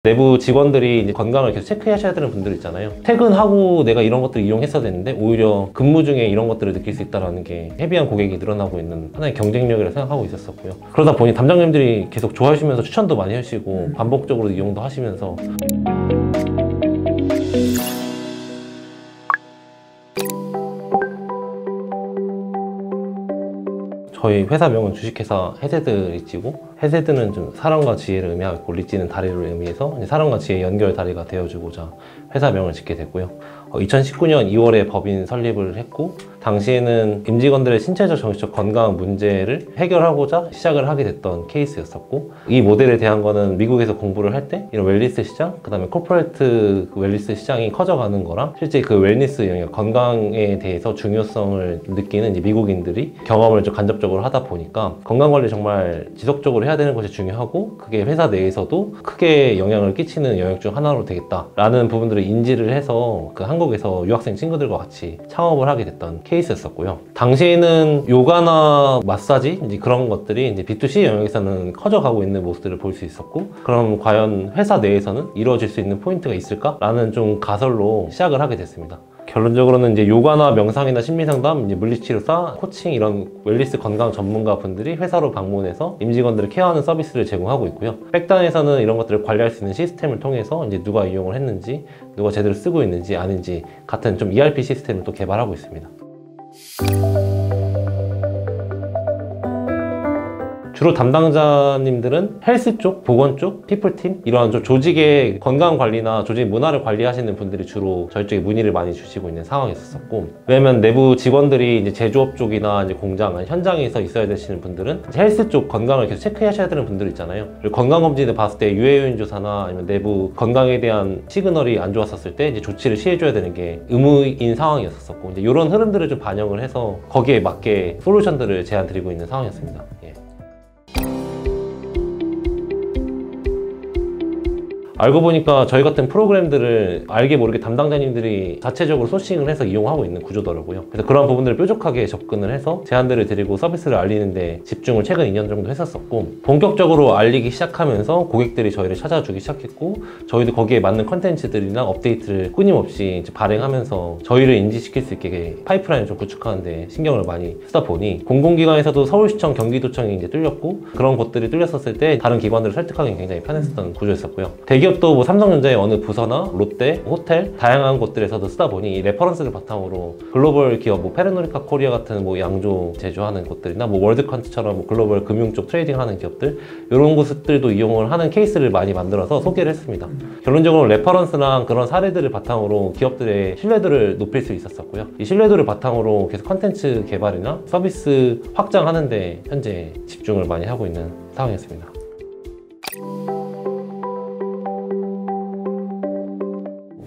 내부 직원들이 이제 건강을 계속 체크하셔야 되는 분들 있잖아요. 퇴근하고 내가 이런 것들을 이용했어야 되는데 오히려 근무 중에 이런 것들을 느낄 수 있다는 게 헤비한 고객이 늘어나고 있는 하나의 경쟁력이라 생각하고 있었었고요. 그러다 보니 담당님들이 계속 좋아하시면서 추천도 많이 하시고 반복적으로 이용도 하시면서 저희 회사명은 주식회사 헤세드 리찌고, 헤세드는 좀 사랑과 지혜를 의미하고 리찌는 다리를 의미해서 사랑과 지혜 연결 다리가 되어주고자 회사명을 짓게 됐고요. 2019년 2월에 법인 설립을 했고, 당시에는 임직원들의 신체적 정신적 건강 문제를 해결하고자 시작을 하게 됐던 케이스였었고, 이 모델에 대한 거는 미국에서 공부를 할 때 이런 웰니스 시장, 그 다음에 코퍼레이트 웰니스 시장이 커져가는 거랑 실제 그 웰니스 영역, 건강에 대해서 중요성을 느끼는 이제 미국인들이 경험을 좀 간접적으로 하다 보니까 건강관리 정말 지속적으로 해야 되는 것이 중요하고, 그게 회사 내에서도 크게 영향을 끼치는 영역 중 하나로 되겠다라는 부분들을 인지를 해서 그 한국에서 유학생 친구들과 같이 창업을 하게 됐던 케이스였었고요. 당시에는 요가나 마사지 이제 그런 것들이 이제 B2C 영역에서는 커져가고 있는 모습들을 볼 수 있었고, 그럼 과연 회사 내에서는 이루어질 수 있는 포인트가 있을까라는 좀 가설로 시작을 하게 됐습니다. 결론적으로는 이제 요가나 명상이나 심리상담, 이제 물리치료사, 코칭 이런 웰니스 건강 전문가 분들이 회사로 방문해서 임직원들을 케어하는 서비스를 제공하고 있고요. 백단에서는 이런 것들을 관리할 수 있는 시스템을 통해서 이제 누가 이용을 했는지, 누가 제대로 쓰고 있는지 아닌지 같은 좀 ERP 시스템을 또 개발하고 있습니다. 주로 담당자님들은 헬스 쪽, 보건 쪽, 피플팀 이러한 좀 조직의 건강 관리나 조직 문화를 관리하시는 분들이 주로 저희 쪽에 문의를 많이 주시고 있는 상황이었었고, 왜냐면 내부 직원들이 이제 제조업 쪽이나 이제 공장, 현장에서 있어야 되시는 분들은 헬스 쪽 건강을 계속 체크하셔야 되는 분들 있잖아요. 그리고 건강검진을 봤을 때 유해 요인 조사나 아니면 내부 건강에 대한 시그널이 안 좋았었을 때 이제 조치를 취해줘야 되는 게 의무인 상황이었었고, 이제 이런 흐름들을 좀 반영을 해서 거기에 맞게 솔루션들을 제안 드리고 있는 상황이었습니다. 예. 알고 보니까 저희 같은 프로그램들을 알게 모르게 담당자님들이 자체적으로 소싱을 해서 이용하고 있는 구조더라고요. 그래서 그런 부분들을 뾰족하게 접근을 해서 제안들을 드리고 서비스를 알리는데 집중을 최근 2년 정도 했었었고, 본격적으로 알리기 시작하면서 고객들이 저희를 찾아주기 시작했고, 저희도 거기에 맞는 컨텐츠들이나 업데이트를 끊임없이 이제 발행하면서 저희를 인지시킬 수 있게 파이프라인을 좀 구축하는 데 신경을 많이 쓰다 보니 공공기관에서도 서울시청, 경기도청이 이제 뚫렸고, 그런 곳들이 뚫렸었을 때 다른 기관들을 설득하기 굉장히 편했었던 구조였었고요. 기업도 뭐 삼성전자의 어느 부서나 롯데, 호텔 다양한 곳들에서도 쓰다 보니 이 레퍼런스를 바탕으로 글로벌 기업, 뭐 페르노리카 코리아 같은 뭐 양조 제조하는 곳들이나 뭐 월드컨트처럼 뭐 글로벌 금융 쪽 트레이딩하는 기업들, 이런 곳들도 이용을 하는 케이스를 많이 만들어서 소개를 했습니다. 결론적으로 레퍼런스랑 그런 사례들을 바탕으로 기업들의 신뢰도를 높일 수 있었었고요. 이 신뢰도를 바탕으로 계속 컨텐츠 개발이나 서비스 확장하는 데 현재 집중을 많이 하고 있는 상황이었습니다.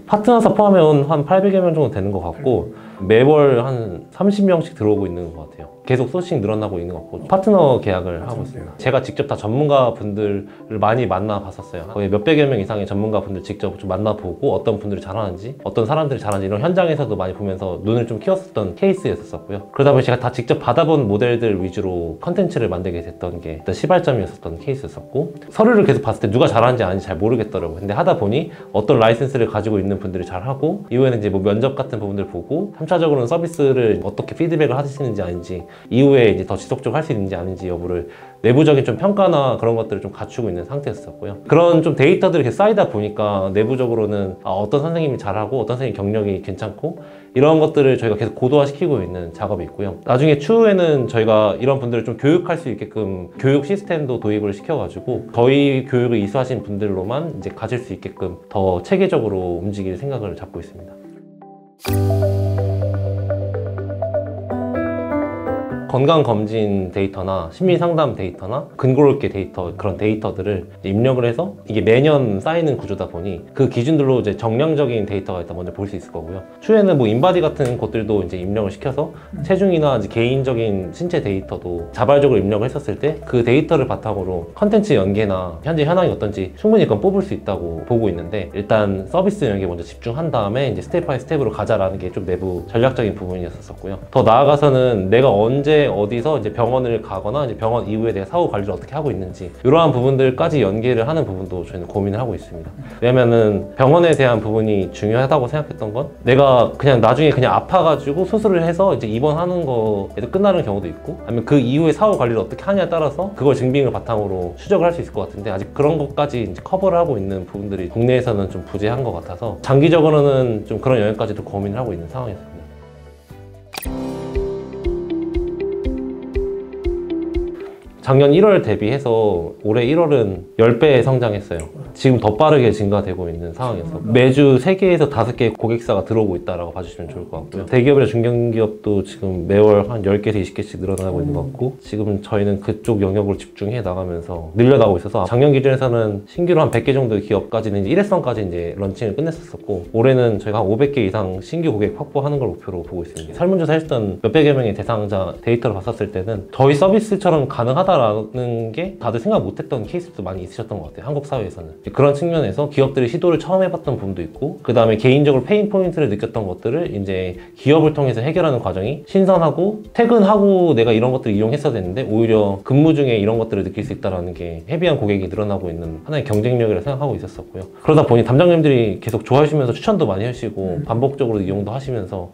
파트너사 포함해 온 한 800여 명 정도 되는 것 같고, 매월 한 30명씩 들어오고 있는 것 같아요. 계속 소싱 늘어나고 있는 것 같고, 파트너 계약을 하고 있습니다. 제가 직접 다 전문가 분들을 많이 만나봤었어요. 거의 몇백여 명 이상의 전문가 분들 직접 좀 만나보고 어떤 분들이 잘하는지, 어떤 사람들이 잘하는지 이런 현장에서도 많이 보면서 눈을 좀 키웠었던 케이스였었고요. 그러다 보니 제가 다 직접 받아본 모델들 위주로 컨텐츠를 만들게 됐던 게 일단 시발점이었었던 케이스였었고, 서류를 계속 봤을 때 누가 잘하는지 아닌지 잘 모르겠더라고요. 근데 하다 보니 어떤 라이센스를 가지고 있는 분들이 잘하고, 이후에는 이제 뭐 면접 같은 부분들 보고 3차적으로는 서비스를 어떻게 피드백을 하시는지 아닌지, 이후에 이제 더 지속적으로 할 수 있는지 아닌지 여부를 내부적인 좀 평가나 그런 것들을 좀 갖추고 있는 상태였었고요. 그런 좀 데이터들이 이렇게 쌓이다 보니까 내부적으로는 어떤 선생님이 잘하고 어떤 선생님 경력이 괜찮고, 이런 것들을 저희가 계속 고도화시키고 있는 작업이 있고요. 나중에 추후에는 저희가 이런 분들을 좀 교육할 수 있게끔 교육 시스템도 도입을 시켜가지고 저희 교육을 이수하신 분들로만 이제 가질 수 있게끔 더 체계적으로 움직일 생각을 잡고 있습니다. 건강검진 데이터나 심리상담 데이터나 근거롭게 데이터, 그런 데이터들을 입력을 해서 이게 매년 쌓이는 구조다 보니 그 기준들로 이제 정량적인 데이터가 일단 먼저 볼 수 있을 거고요. 추후에는 뭐 인바디 같은 것들도 이제 입력을 시켜서 체중이나 이제 개인적인 신체 데이터도 자발적으로 입력을 했었을 때 그 데이터를 바탕으로 컨텐츠 연계나 현재 현황이 어떤지 충분히 그건 뽑을 수 있다고 보고 있는데, 일단 서비스 영역에 먼저 집중한 다음에 이제 스텝 바이 스텝으로 가자라는 게 좀 내부 전략적인 부분이었었고요. 더 나아가서는 내가 언제 국내 어디서 이제 병원을 가거나 이제 병원 이후에 내가 사후 관리를 어떻게 하고 있는지 이러한 부분들까지 연계를 하는 부분도 저희는 고민을 하고 있습니다. 왜냐면은 병원에 대한 부분이 중요하다고 생각했던 건 내가 그냥 나중에 그냥 아파가지고 수술을 해서 이제 입원하는 거에도 끝나는 경우도 있고 아니면 그 이후에 사후 관리를 어떻게 하냐에 따라서 그걸 증빙을 바탕으로 추적을 할 수 있을 것 같은데 아직 그런 것까지 이제 커버를 하고 있는 부분들이 국내에서는 좀 부재한 것 같아서 장기적으로는 좀 그런 영역까지도 고민을 하고 있는 상황이었습니다. 작년 1월 대비해서 올해 1월은 10배 성장했어요. 지금 더 빠르게 증가되고 있는 상황이어서 매주 3개에서 5개의 고객사가 들어오고 있다고 봐주시면 좋을 것 같고요. 대기업이나 중견기업도 지금 매월 한 10개에서 20개씩 늘어나고 있는 것 같고 지금 저희는 그쪽 영역으로 집중해 나가면서 늘려나가고 있어서 작년 기준에서는 신규로 한 100개 정도의 기업까지는 이제 일회성까지 이제 런칭을 끝냈었고 올해는 저희가 한 500개 이상 신규 고객 확보하는 걸 목표로 보고 있습니다. 설문조사 했던 몇백여 명의 대상자 데이터를 봤었을 때는 저희 서비스처럼 가능하다라는 게 다들 생각 못했던 케이스도 많이 있으셨던 것 같아요. 한국 사회에서는. 그런 측면에서 기업들이 시도를 처음 해봤던 부분도 있고 그 다음에 개인적으로 페인 포인트를 느꼈던 것들을 이제 기업을 통해서 해결하는 과정이 신선하고 퇴근하고 내가 이런 것들을 이용했어야 되는데 오히려 근무 중에 이런 것들을 느낄 수 있다는 게 헤비한 고객이 늘어나고 있는 하나의 경쟁력이라 생각하고 있었었고요. 그러다 보니 담당님들이 계속 좋아하시면서 추천도 많이 하시고 반복적으로 이용도 하시면서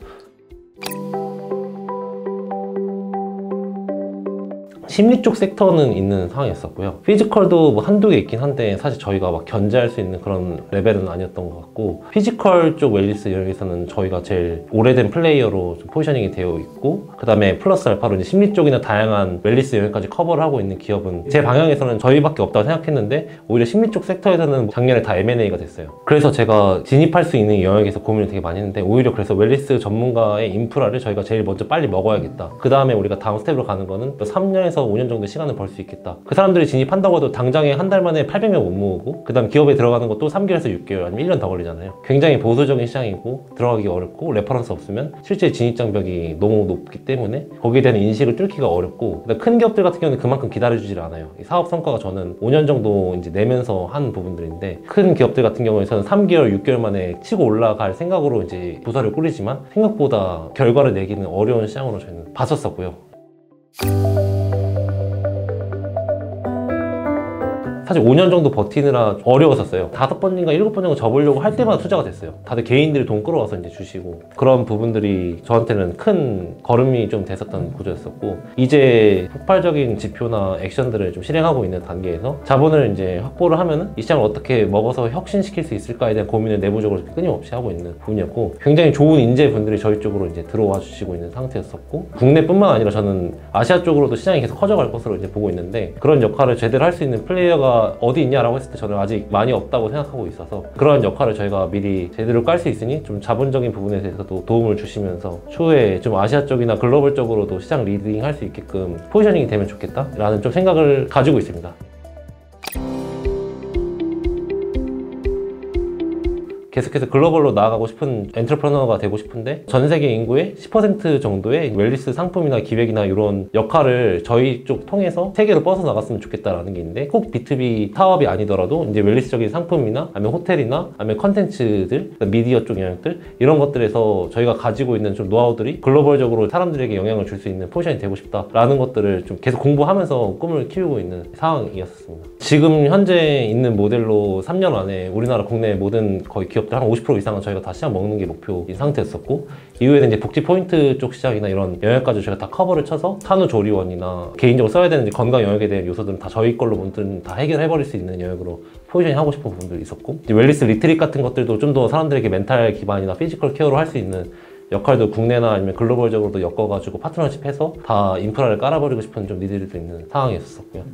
심리 쪽 섹터는 있는 상황이었었고요. 피지컬도 뭐 한두 개 있긴 한데 사실 저희가 막 견제할 수 있는 그런 레벨은 아니었던 것 같고 피지컬 쪽 웰니스 영역에서는 저희가 제일 오래된 플레이어로 좀 포지셔닝이 되어 있고 그 다음에 플러스 알파로 이제 심리 쪽이나 다양한 웰니스 영역까지 커버를 하고 있는 기업은 제 방향에서는 저희밖에 없다고 생각했는데 오히려 심리 쪽 섹터에서는 작년에 다 M&A가 됐어요. 그래서 제가 진입할 수 있는 영역에서 고민을 되게 많이 했는데 오히려 그래서 웰니스 전문가의 인프라를 저희가 제일 먼저 빨리 먹어야겠다. 그 다음에 우리가 다음 스텝으로 가는 거는 3년에서 5년 정도 시간을 벌 수 있겠다. 그 사람들이 진입한다고 해도 당장에 한 달 만에 800명 못 모으고 그 다음 기업에 들어가는 것도 3개월에서 6개월 아니면 1년 더 걸리잖아요. 굉장히 보수적인 시장이고 들어가기 어렵고 레퍼런스 없으면 실제 진입 장벽이 너무 높기 때문에 거기에 대한 인식을 뚫기가 어렵고 큰 기업들 같은 경우는 그만큼 기다려주질 않아요. 사업 성과가 저는 5년 정도 이제 내면서 한 부분들인데 큰 기업들 같은 경우에는 3개월, 6개월 만에 치고 올라갈 생각으로 이제 부서를 꾸리지만 생각보다 결과를 내기는 어려운 시장으로 저희는 봤었었고요. 사실 5년 정도 버티느라 어려웠었어요. 5번인가 7번 정도 접으려고 할 때마다 투자가 됐어요. 다들 개인들이 돈 끌어와서 이제 주시고 그런 부분들이 저한테는 큰 걸음이 좀 됐었던 구조였었고 이제 폭발적인 지표나 액션들을 좀 실행하고 있는 단계에서 자본을 이제 확보를 하면은 이 시장을 어떻게 먹어서 혁신시킬 수 있을까에 대한 고민을 내부적으로 끊임없이 하고 있는 부분이었고 굉장히 좋은 인재분들이 저희 쪽으로 이제 들어와 주시고 있는 상태였었고 국내뿐만 아니라 저는 아시아 쪽으로도 시장이 계속 커져갈 것으로 이제 보고 있는데 그런 역할을 제대로 할 수 있는 플레이어가 어디 있냐라고 했을 때 저는 아직 많이 없다고 생각하고 있어서 그런 역할을 저희가 미리 제대로 깔 수 있으니 좀 자본적인 부분에 대해서도 도움을 주시면서 추후에 좀 아시아 쪽이나 글로벌 쪽으로도 시장 리딩 할 수 있게끔 포지셔닝이 되면 좋겠다라는 좀 생각을 가지고 있습니다. 계속해서 글로벌로 나아가고 싶은 엔터프레너가 되고 싶은데 전 세계 인구의 10% 정도의 웰니스 상품이나 기획이나 이런 역할을 저희 쪽 통해서 세계로 뻗어나갔으면 좋겠다라는 게 있는데 꼭 B2B 사업이 아니더라도 이제 웰니스적인 상품이나 아니면 호텔이나 아니면 컨텐츠들, 미디어 쪽 영역들 이런 것들에서 저희가 가지고 있는 좀 노하우들이 글로벌적으로 사람들에게 영향을 줄 수 있는 포지션이 되고 싶다라는 것들을 좀 계속 공부하면서 꿈을 키우고 있는 상황이었습니다. 지금 현재 있는 모델로 3년 안에 우리나라 국내 모든 거의 기업들 한 50% 이상은 저희가 다 시장 먹는 게 목표인 상태였었고 이후에는 이제 복지 포인트 쪽 시장이나 이런 영역까지 저희가 다 커버를 쳐서 산후조리원이나 개인적으로 써야 되는 건강 영역에 대한 요소들은 다 저희 걸로 모든 다 해결해버릴 수 있는 영역으로 포지셔닝 하고 싶은 부분들이 있었고 웰니스 리트릿 같은 것들도 좀 더 사람들에게 멘탈 기반이나 피지컬 케어로 할 수 있는 역할도 국내나 아니면 글로벌적으로도 엮어가지고 파트너십 해서 다 인프라를 깔아버리고 싶은 좀 니들도 있는 상황이었었고요.